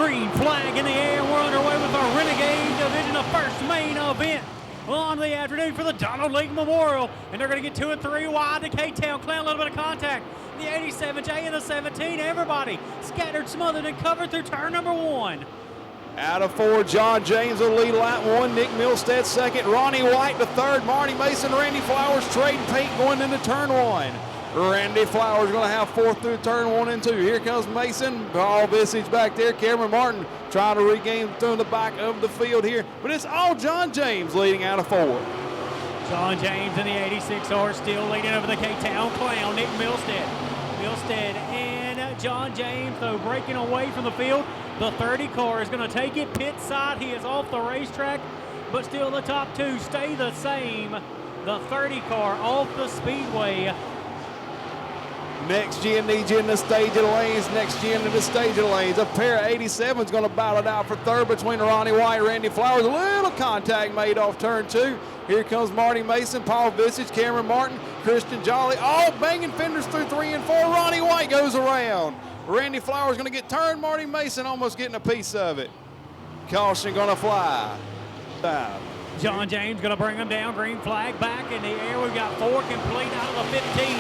green flag in the air. We're underway with our Renegade Division, the first main event on the afternoon for the Donald League Memorial. And they're going to get 2 and 3 wide. The K-Town Clown, a little bit of contact. The 87J and the 17. Everybody scattered, smothered, and covered through turn number 1. Out of 4, John James will lead lap 1. Nick Milstead second. Ronnie White the third. Marty Mason, Randy Flowers trading paint going into turn 1. Randy Flowers going to have 4th through turn 1 and 2. Here comes Mason. Paul Visage back there. Cameron Martin trying to regain through the back of the field here. But it's all John James leading out of 4. John James in the 86 horse still leading over the K-Town Clown. Nick Milstead and John James, though, breaking away from the field. The 30 car is going to take it pit side. He is off the racetrack, but still the top 2 stay the same. The 30 car off the Speedway. Next gen needs you in the stage of the lanes. Next gen in the stage of the lanes. A pair of 87's going to battle it out for third between Ronnie White and Randy Flowers. A little contact made off turn 2. Here comes Marty Mason, Paul Visage, Cameron Martin, Christian Jolly, all banging fenders through 3 and 4. Ronnie White goes around. Randy Flowers going to get turned. Marty Mason almost getting a piece of it. Caution going to fly. John James going to bring him down. Green flag back in the air. We've got 4 complete out of the 15.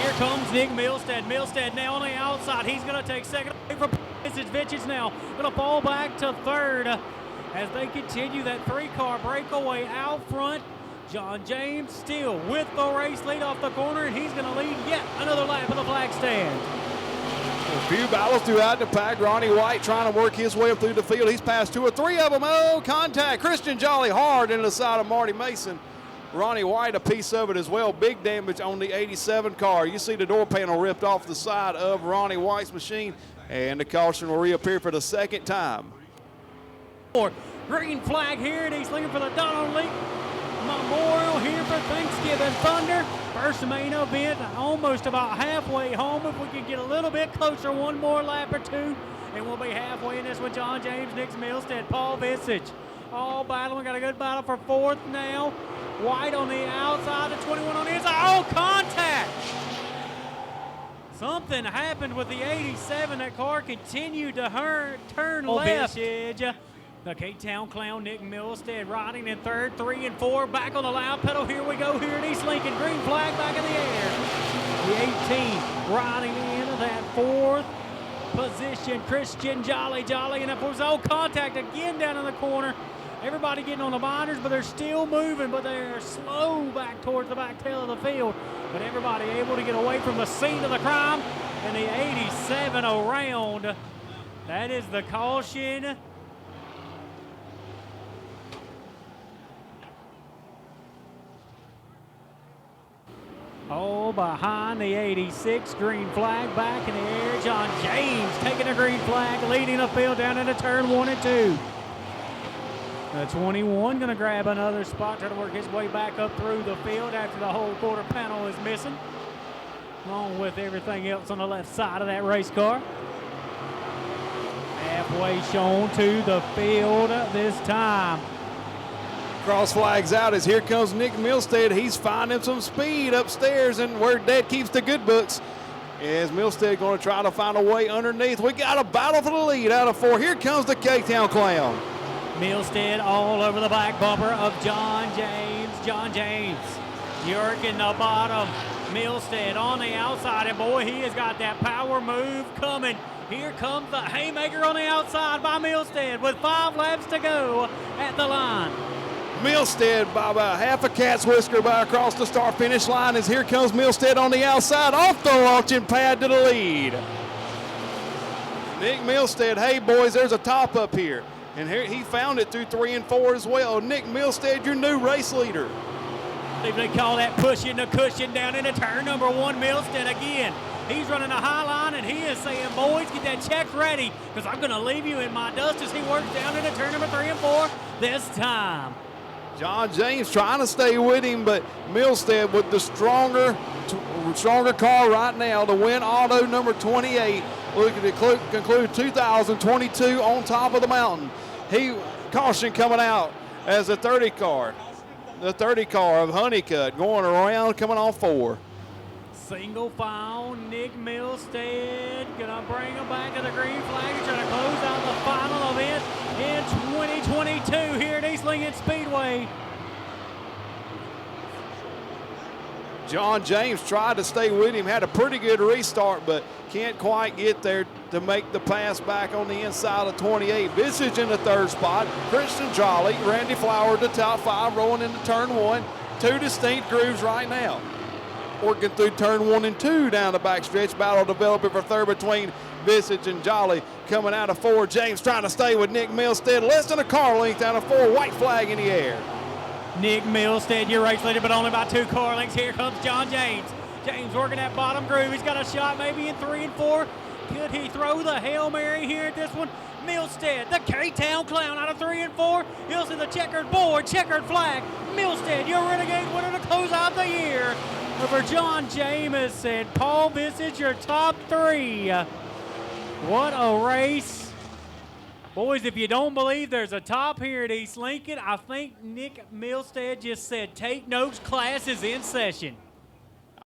Here comes Nick Milstead. Milstead now on the outside. He's going to take second away from Visage now. Going to fall back to third as they continue that 3-car breakaway out front. John James still with the race lead off the corner, and he's going to lead yet another lap of the flag stand. A few battles throughout the pack. Ronnie White trying to work his way up through the field. He's passed 2 or 3 of them. Oh, contact. Christian Jolly hard into the side of Marty Mason. Ronnie White a piece of it as well. Big damage on the 87 car. You see the door panel ripped off the side of Ronnie White's machine, and the caution will reappear for the 2nd time. Green flag here, and he's looking for the Donald League Memorial here for Thanksgiving Thunder. First main event, almost about halfway home. If we can get a little bit closer, one more lap or 2, and we'll be halfway in this with John James, Nick Milstead, Paul Visage. All battling, got a good battle for 4th now. White on the outside, the 21 on the inside. Oh, contact! Something happened with the 87. That car continued to turn left. Visage. The K-Town Clown, Nick Milstead, riding in 3rd, 3 and 4. Back on the loud pedal. Here we go here in East Lincoln. Green flag back in the air. The 18 riding into that 4th position. Christian Jolly, and that was all contact again down in the corner. Everybody getting on the binders, but they're still moving, but they're slow back towards the back tail of the field. But everybody able to get away from the scene of the crime. And the 87 around. That is the caution. Oh, behind the 86, green flag back in the air. John James taking a green flag, leading the field down into turn 1 and 2. The 21 going to grab another spot, try to work his way back up through the field after the whole quarter panel is missing, along with everything else on the left side of that race car. Halfway shown to the field this time. Cross flags out as here comes Nick Milstead. He's finding some speed upstairs, and where Dad keeps the good books. As Milstead going to try to find a way underneath. We got a battle for the lead out of 4. Here comes the K-Town Clown. Milstead all over the back bumper of John James. John James yerking the bottom. Milstead on the outside, and boy, he has got that power move coming. Here comes the haymaker on the outside by Milstead with 5 laps to go at the line. Milstead by about half a cat's whisker by across the start finish line as here comes Milstead on the outside off the launching pad to the lead. Nick Milstead, hey boys, there's a top up here. And here he found it through 3 and 4 as well. Nick Milstead, your new race leader. They call that pushing the cushion down into turn number 1. Milstead again. He's running a high line, and he is saying, boys, get that check ready, because I'm going to leave you in my dust as he works down into turn number 3 and 4 this time. John James trying to stay with him, but Milstead with the stronger car right now to win auto number 28. Looking to conclude 2022 on top of the mountain. Caution coming out as the 30 car. The 30 car of Honeycutt going around, coming off 4. Single file, Nick Milstead gonna bring him back to the green flag. He's gonna close out the final event in 2022 here at East Lincoln Speedway. John James tried to stay with him, had a pretty good restart, but can't quite get there to make the pass back on the inside of 28. Visage in the third spot. Christian Jolly, Randy Flower to top 5, rolling into turn 1. 2 distinct grooves right now. Working through turn 1 and 2 down the backstretch. Battle developing for third between Visage and Jolly. Coming out of 4, James trying to stay with Nick Milstead. Less than a car length out of 4, white flag in the air. Nick Milstead, your race leader, but only by 2 car lengths. Here comes John James. James working that bottom groove. He's got a shot maybe in 3 and 4. Could he throw the Hail Mary here at this one? Milstead, the K-Town Clown out of 3 and 4. You'll see the checkered board, checkered flag. Milstead, your Renegade winner to close out the year. Over John James and Paul Visage, your top 3. What a race. Boys, if you don't believe there's a top here at East Lincoln, I think Nick Milstead just said, take notes, class is in session.